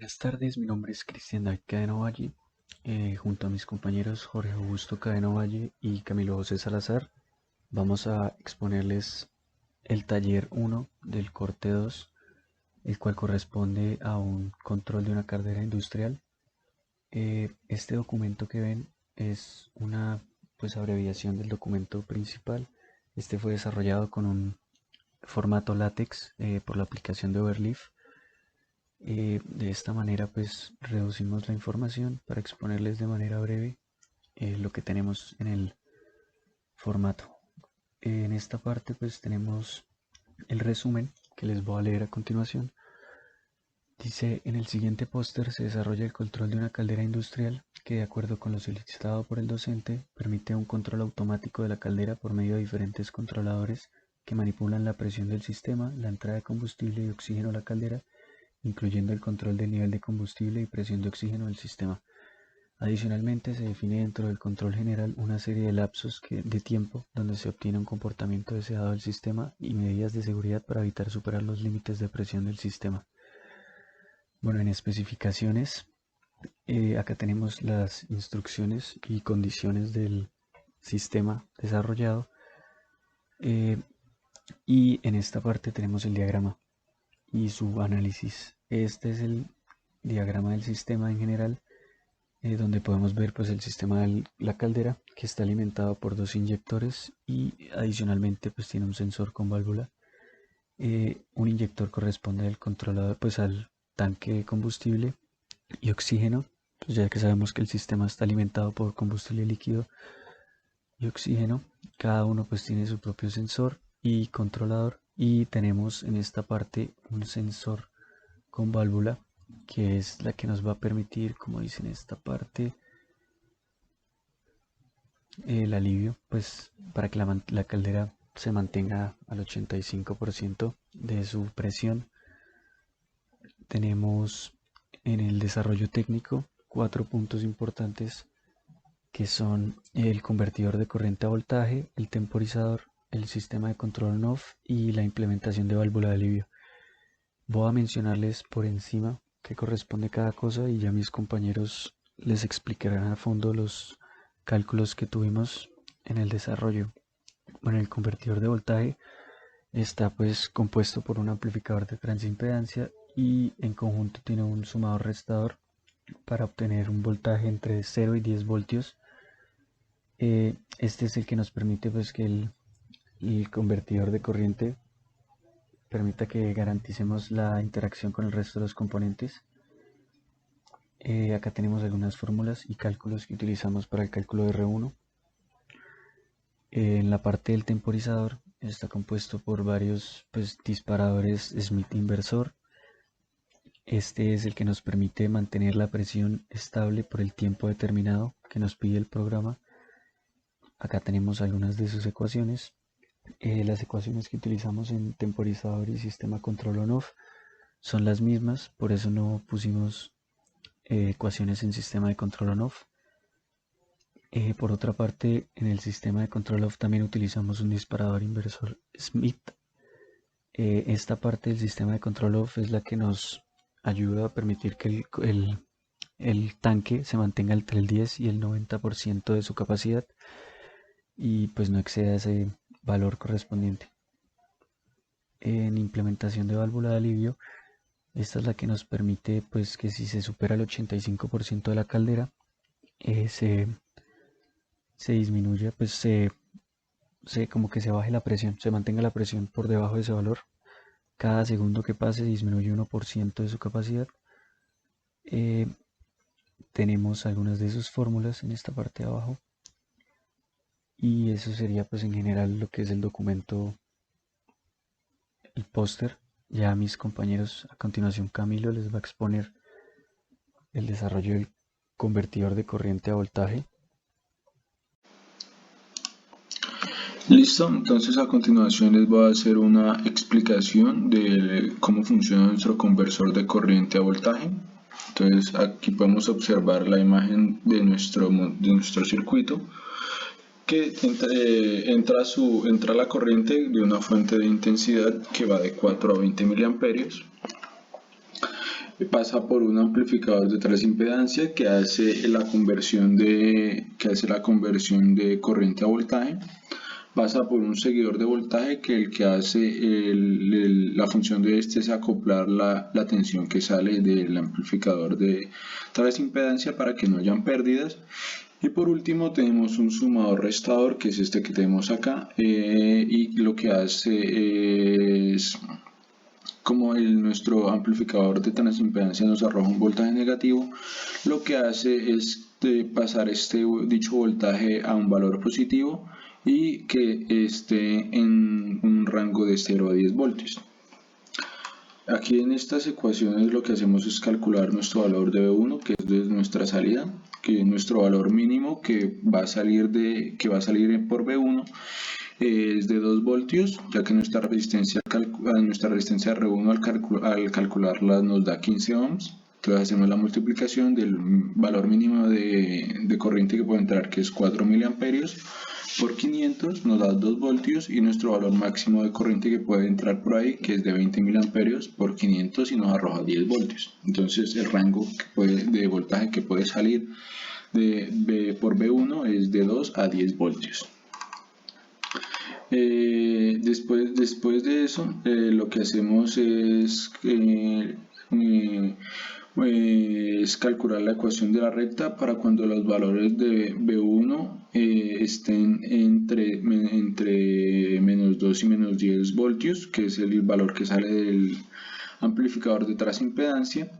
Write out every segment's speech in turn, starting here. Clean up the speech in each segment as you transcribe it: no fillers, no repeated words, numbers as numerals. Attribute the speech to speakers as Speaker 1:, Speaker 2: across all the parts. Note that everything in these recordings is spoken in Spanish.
Speaker 1: Buenas tardes, mi nombre es Cristian David Cadena Valle. Junto a mis compañeros Jorge Augusto Cadena Valle y Camilo José Salazar, vamos a exponerles el taller 1 del corte 2, el cual corresponde a un control de una caldera industrial. Este documento que ven es una abreviación del documento principal. Este fue desarrollado con un formato látex por la aplicación de Overleaf. De esta manera reducimos la información para exponerles de manera breve lo que tenemos en el formato. En esta parte tenemos el resumen que les voy a leer a continuación. Dice: en el siguiente póster se desarrolla el control de una caldera industrial que, de acuerdo con lo solicitado por el docente, permite un control automático de la caldera por medio de diferentes controladores que manipulan la presión del sistema, la entrada de combustible y oxígeno a la caldera, incluyendo el control del nivel de combustible y presión de oxígeno del sistema. Adicionalmente, se define dentro del control general una serie de lapsos de tiempo donde se obtiene un comportamiento deseado del sistema y medidas de seguridad para evitar superar los límites de presión del sistema. Bueno, en especificaciones, acá tenemos las instrucciones y condiciones del sistema desarrollado, y en esta parte tenemos el diagrama y su análisis. Este es el diagrama del sistema en general, donde podemos ver el sistema de la caldera, que está alimentado por dos inyectores y adicionalmente tiene un sensor con válvula. Un inyector corresponde al controlador, al tanque de combustible y oxígeno, ya que sabemos que el sistema está alimentado por combustible líquido y oxígeno. Cada uno tiene su propio sensor y controlador, y tenemos en esta parte un sensor con válvula, que es la que nos va a permitir, como dice en esta parte, el alivio, para que la caldera se mantenga al 85% de su presión. Tenemos en el desarrollo técnico 4 puntos importantes, que son el convertidor de corriente a voltaje, el temporizador, el sistema de control on-off y la implementación de válvula de alivio. Voy a mencionarles por encima qué corresponde cada cosa, y ya mis compañeros les explicarán a fondo los cálculos que tuvimos en el desarrollo. Bueno, el convertidor de voltaje está compuesto por un amplificador de transimpedancia y en conjunto tiene un sumador restador para obtener un voltaje entre 0 y 10 voltios. Este es el que nos permite que el convertidor de corriente permita que garanticemos la interacción con el resto de los componentes. Acá tenemos algunas fórmulas y cálculos que utilizamos para el cálculo de R1. En la parte del temporizador está compuesto por varios disparadores Smith inversor. Este es el que nos permite mantener la presión estable por el tiempo determinado que nos pide el programa. Acá tenemos algunas de sus ecuaciones. Las ecuaciones que utilizamos en temporizador y sistema control on-off son las mismas, por eso no pusimos ecuaciones en sistema de control on-off. Por otra parte, en el sistema de control off también utilizamos un disparador inversor Smith. Esta parte del sistema de control off es la que nos ayuda a permitir que el tanque se mantenga entre el 10 y el 90% de su capacidad y no exceda ese valor correspondiente. En implementación de válvula de alivio, esta es la que nos permite que si se supera el 85% de la caldera, se disminuye, como que se baje la presión, se mantenga la presión por debajo de ese valor. Cada segundo que pase disminuye 1% de su capacidad. Tenemos algunas de sus fórmulas en esta parte de abajo, y eso sería en general lo que es el documento, el póster. Ya mis compañeros, a continuación Camilo les va a exponer el desarrollo del convertidor de corriente a voltaje.
Speaker 2: Listo, entonces a continuación les voy a hacer una explicación de cómo funciona nuestro conversor de corriente a voltaje. Entonces aquí podemos observar la imagen de nuestro circuito, que entra la corriente de una fuente de intensidad que va de 4 a 20 miliamperios. pasa por un amplificador de transimpedancia que hace la conversión de corriente a voltaje. Pasa por un seguidor de voltaje que el que hace la función de este es acoplar la tensión que sale del amplificador de transimpedancia para que no hayan pérdidas. Y por último tenemos un sumador restador, que es este que tenemos acá, y lo que hace es, como nuestro amplificador de transimpedancia nos arroja un voltaje negativo, lo que hace es pasar dicho voltaje a un valor positivo y que esté en un rango de 0 a 10 voltios. Aquí en estas ecuaciones lo que hacemos es calcular nuestro valor de V1, que es de nuestra salida, que es nuestro valor mínimo que va a salir por V1 es de 2 voltios, ya que nuestra resistencia R1 al calcularla nos da 15 ohms. Entonces hacemos la multiplicación del valor mínimo de corriente que puede entrar, que es 4 miliamperios, por 500 nos da 2 voltios, y nuestro valor máximo de corriente que puede entrar por ahí, que es de 20 miliamperios por 500, y nos arroja 10 voltios. Entonces el rango de voltaje que puede salir por V1 es de 2 a 10 voltios. Después de eso, lo que hacemos es calcular la ecuación de la recta para cuando los valores de V1 estén entre menos 2 y menos 10 voltios, que es el valor que sale del amplificador de transimpedancia,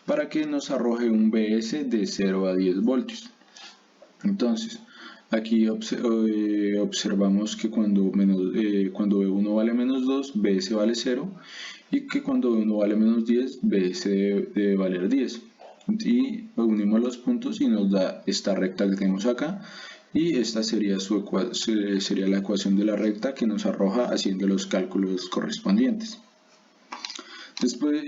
Speaker 2: para que nos arroje un Vs de 0 a 10 voltios. Entonces, aquí observamos que cuando V1 vale menos 2, Vs vale 0, y que cuando V1 vale menos 10, Vs debe valer 10. Y unimos los puntos y nos da esta recta que tenemos acá, y esta sería la ecuación de la recta que nos arroja haciendo los cálculos correspondientes. Después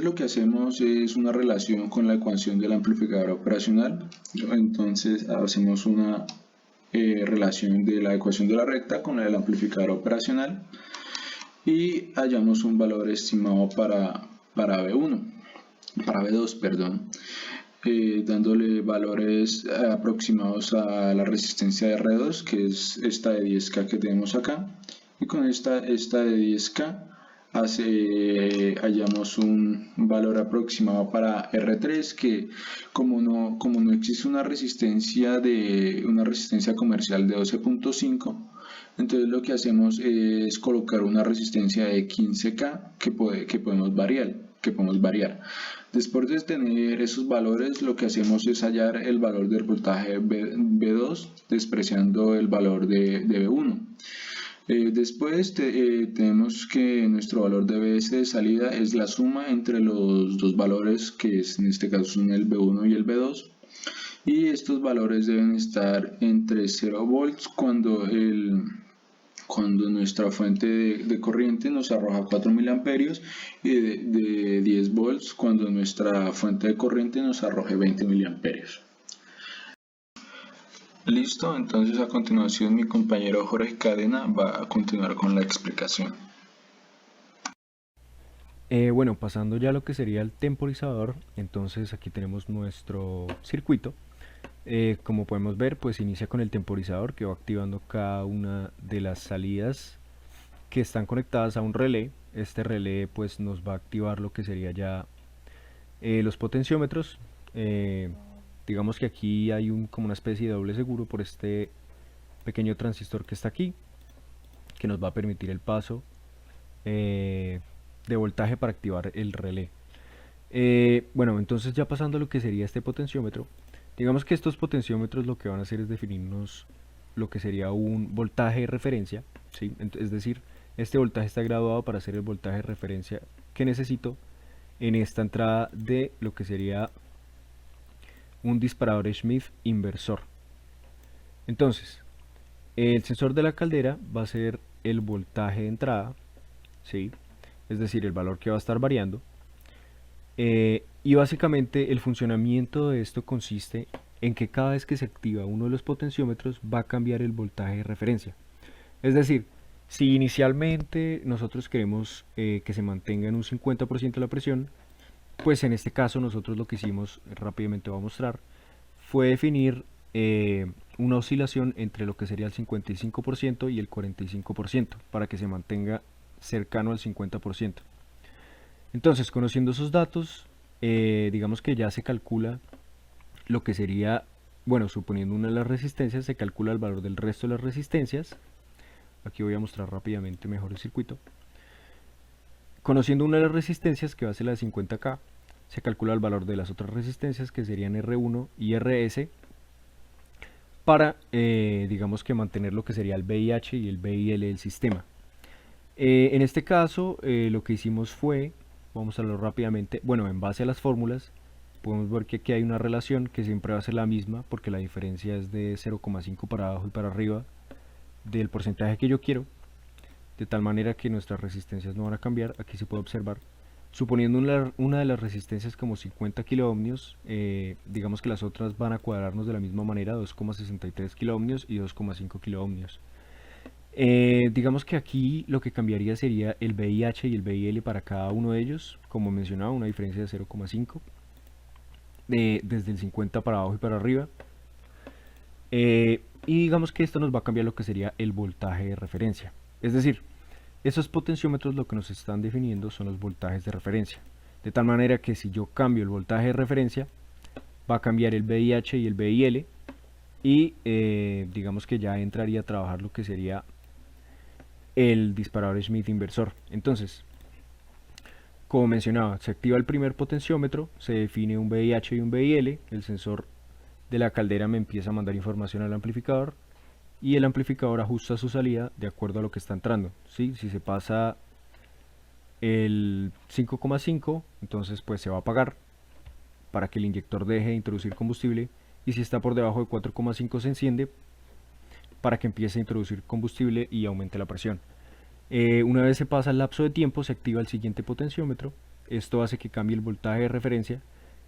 Speaker 2: lo que hacemos es una relación con la ecuación del amplificador operacional. Entonces hacemos una relación de la ecuación de la recta con la del amplificador operacional y hallamos un valor estimado para V2, perdón, dándole valores aproximados a la resistencia de R2, que es esta de 10K que tenemos acá, y con esta de 10K hallamos un valor aproximado para R3, que como no existe una resistencia comercial de 12.5, entonces lo que hacemos es colocar una resistencia de 15K que podemos variar. Después de tener esos valores, lo que hacemos es hallar el valor del voltaje V2 despreciando el valor de V1. Después tenemos que nuestro valor de Vs de salida es la suma entre los dos valores, que en este caso son el V1 y el V2, y estos valores deben estar entre 0 volts cuando nuestra fuente de corriente nos arroja 4 miliamperios, y de 10 volts cuando nuestra fuente de corriente nos arroje 20 miliamperios. Listo, entonces a continuación mi compañero Jorge Cadena va a continuar con la explicación.
Speaker 1: Bueno, pasando ya a lo que sería el temporizador, entonces aquí tenemos nuestro circuito. Como podemos ver, pues inicia con el temporizador, que va activando cada una de las salidas que están conectadas a un relé. Este relé pues nos va a activar lo que sería ya los potenciómetros. Digamos que aquí hay como una especie de doble seguro por este pequeño transistor que está aquí, que nos va a permitir el paso de voltaje para activar el relé. Bueno, entonces ya pasando a lo que sería este potenciómetro, digamos que estos potenciómetros lo que van a hacer es definirnos lo que sería un voltaje de referencia, ¿sí? Es decir, este voltaje está graduado para hacer el voltaje de referencia que necesito en esta entrada de lo que sería un disparador Schmitt inversor. Entonces, el sensor de la caldera va a ser el voltaje de entrada, ¿sí? Es decir, el valor que va a estar variando. Y básicamente el funcionamiento de esto consiste en que cada vez que se activa uno de los potenciómetros va a cambiar el voltaje de referencia. Es decir, si inicialmente nosotros queremos que se mantenga en un 50% la presión, pues en este caso nosotros lo que hicimos, rápidamente voy a mostrar, fue definir una oscilación entre lo que sería el 55% y el 45% para que se mantenga cercano al 50%. Entonces, conociendo esos datos, digamos que ya se calcula lo que sería, bueno, suponiendo una de las resistencias, se calcula el valor del resto de las resistencias. Aquí voy a mostrar rápidamente mejor el circuito. Conociendo una de las resistencias, que va a ser la de 50K, se calcula el valor de las otras resistencias, que serían R1 y RS, para, digamos que mantener lo que sería el VIH y el VIL del sistema. En este caso, lo que hicimos fue, vamos a verlo rápidamente, bueno, en base a las fórmulas, podemos ver que aquí hay una relación que siempre va a ser la misma, porque la diferencia es de 0,5 para abajo y para arriba del porcentaje que yo quiero, de tal manera que nuestras resistencias no van a cambiar. Aquí se puede observar, suponiendo una de las resistencias como 50 kiloohmios, digamos que las otras van a cuadrarnos de la misma manera, 2,63 kiloohmios y 2,5 kiloohmios. Digamos que aquí lo que cambiaría sería el VIH y el VIL para cada uno de ellos, como mencionaba, una diferencia de 0,5 desde el 50 para abajo y para arriba. Y digamos que esto nos va a cambiar lo que sería el voltaje de referencia. Es decir, esos potenciómetros lo que nos están definiendo son los voltajes de referencia. De tal manera que si yo cambio el voltaje de referencia, va a cambiar el VIH y el VIL. Y digamos que ya entraría a trabajar lo que sería el disparador Schmitt inversor. Entonces, como mencionaba, se activa el primer potenciómetro, se define un VIH y un VIL, el sensor de la caldera me empieza a mandar información al amplificador y el amplificador ajusta su salida de acuerdo a lo que está entrando. ¿Sí? Si se pasa el 5,5, entonces pues se va a apagar para que el inyector deje de introducir combustible, y si está por debajo de 4,5 se enciende para que empiece a introducir combustible y aumente la presión. Una vez se pasa el lapso de tiempo, se activa el siguiente potenciómetro. Esto hace que cambie el voltaje de referencia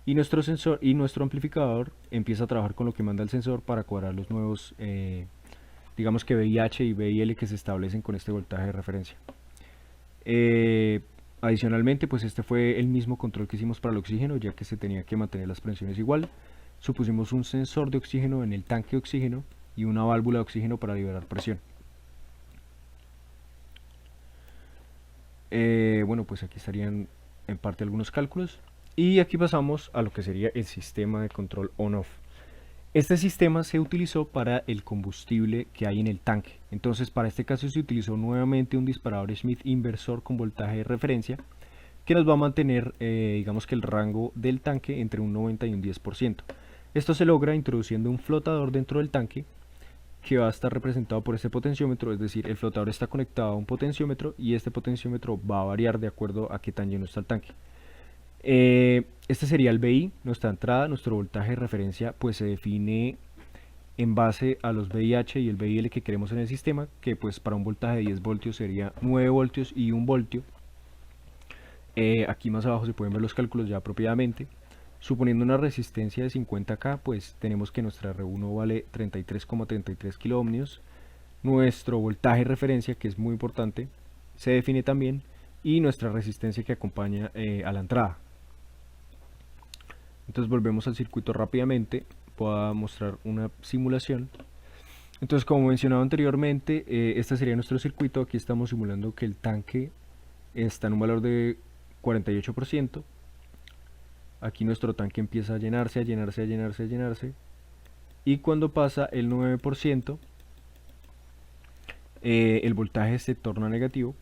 Speaker 1: y nuestro sensor y nuestro amplificador empieza a trabajar con lo que manda el sensor para cuadrar los nuevos, digamos que VIH y VIL que se establecen con este voltaje de referencia. Adicionalmente, pues este fue el mismo control que hicimos para el oxígeno, ya que se tenía que mantener las presiones igual. Supusimos un sensor de oxígeno en el tanque de oxígeno y una válvula de oxígeno para liberar presión. Bueno, pues aquí estarían en parte algunos cálculos, y aquí pasamos a lo que sería el sistema de control on-off. Este sistema se utilizó para el combustible que hay en el tanque. Entonces, para este caso se utilizó nuevamente un disparador Schmitt inversor con voltaje de referencia que nos va a mantener, digamos que el rango del tanque entre un 90 y un 10%. Esto se logra introduciendo un flotador dentro del tanque que va a estar representado por este potenciómetro, es decir, el flotador está conectado a un potenciómetro y este potenciómetro va a variar de acuerdo a qué tan lleno está el tanque. Este sería el VI, nuestra entrada. Nuestro voltaje de referencia pues se define en base a los VIH y el VIL que queremos en el sistema, que pues para un voltaje de 10 voltios sería 9 voltios y 1 voltio. Aquí más abajo se pueden ver los cálculos ya apropiadamente. Suponiendo una resistencia de 50K, pues tenemos que nuestra R1 vale 33,33 kiloohmios. Nuestro voltaje de referencia, que es muy importante, se define también, y nuestra resistencia que acompaña a la entrada. Entonces volvemos al circuito rápidamente. Voy a mostrar una simulación. Entonces, como mencionaba anteriormente, este sería nuestro circuito. Aquí estamos simulando que el tanque está en un valor de 48%. Aquí nuestro tanque empieza a llenarse, a llenarse, a llenarse, a llenarse. Y cuando pasa el 9%, el voltaje se torna negativo.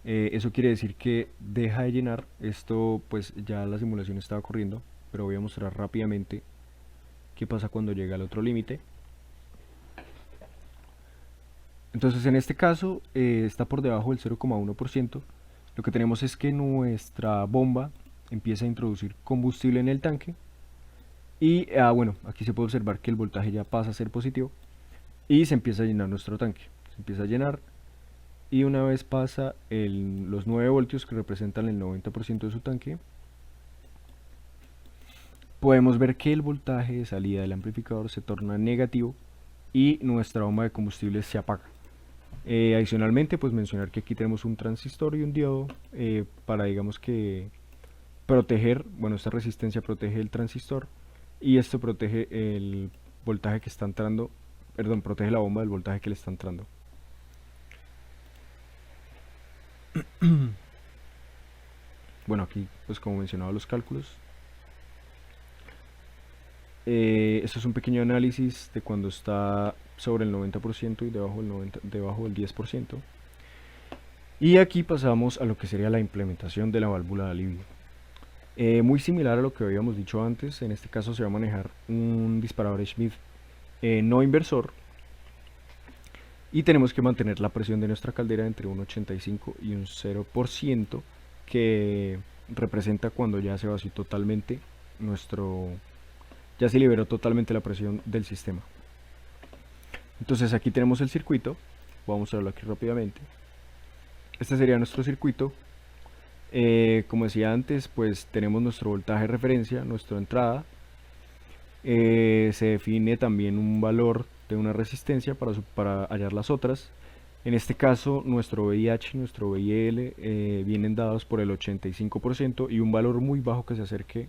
Speaker 1: Eso quiere decir que deja de llenar. Esto pues ya la simulación estaba corriendo, pero voy a mostrar rápidamente qué pasa cuando llega al otro límite. Entonces en este caso está por debajo del 0,1%. Lo que tenemos es que nuestra bomba empieza a introducir combustible en el tanque y bueno, aquí se puede observar que el voltaje ya pasa a ser positivo y se empieza a llenar nuestro tanque. Se empieza a llenar y una vez pasa los 9 voltios que representan el 90% de su tanque, podemos ver que el voltaje de salida del amplificador se torna negativo y nuestra bomba de combustible se apaga. Adicionalmente, pues mencionar que aquí tenemos un transistor y un diodo para, digamos que,
Speaker 3: proteger, bueno, esta resistencia protege el transistor y esto protege el voltaje que está entrando, perdón, protege la bomba del voltaje que le está entrando. Bueno, aquí pues como mencionaba los cálculos, esto es un pequeño análisis de cuando está sobre el 90% y debajo del 10%. Y aquí pasamos a lo que sería la implementación de la válvula de alivio. Muy similar a lo que habíamos dicho antes, en este caso se va a manejar un disparador Schmidt no inversor y tenemos que mantener la presión de nuestra caldera entre un 85 y un 0%, que representa cuando ya se vació totalmente ya se liberó totalmente la presión del sistema. Entonces aquí tenemos el circuito, vamos a verlo aquí rápidamente. Este sería nuestro circuito. Como decía antes, pues tenemos nuestro voltaje de referencia, nuestra entrada. Se define también un valor de una resistencia para hallar las otras. En este caso, nuestro VIH y nuestro VIL vienen dados por el 85% y un valor muy bajo que se acerque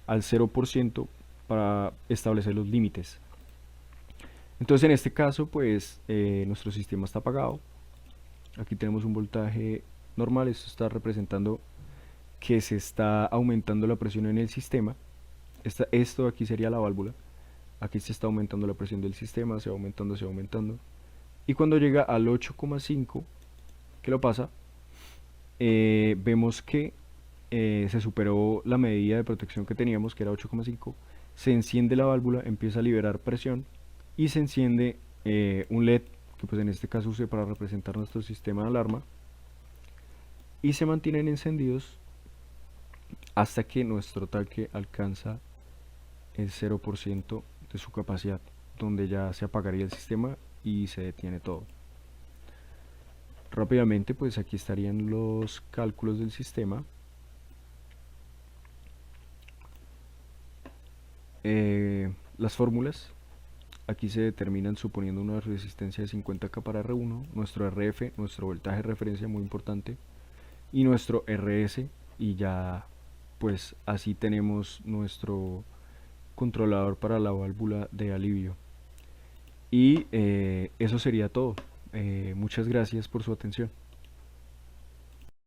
Speaker 3: al 0% para establecer los límites. Entonces, en este caso, pues nuestro sistema está apagado. Aquí tenemos un voltaje normal, esto está representando que se está aumentando la presión en el sistema. Esto aquí sería la válvula. Aquí se está aumentando la presión del sistema, se va aumentando, se va aumentando. Y cuando llega al 8,5, ¿qué lo pasa? Vemos que se superó la medida de protección que teníamos, que era 8,5. Se enciende la válvula, empieza a liberar presión y se enciende un LED, que pues en este caso use para representar nuestro sistema de alarma, y se mantienen encendidos hasta que nuestro tanque alcanza el 0% de su capacidad, donde ya se apagaría el sistema y se detiene todo. Rápidamente, pues aquí estarían los cálculos del sistema. Las fórmulas aquí se determinan suponiendo una resistencia de 50K para R1, nuestro RF, nuestro voltaje de referencia muy importante, y nuestro RS, y ya pues así tenemos nuestro controlador para la válvula de alivio. Y eso sería todo. Muchas gracias por su atención.